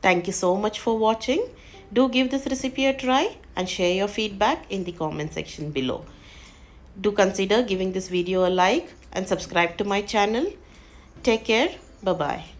Thank you so much for watching. Do give this recipe a try and share your feedback in the comment section below. Do consider giving this video a like and subscribe to my channel. Take care. Bye-bye.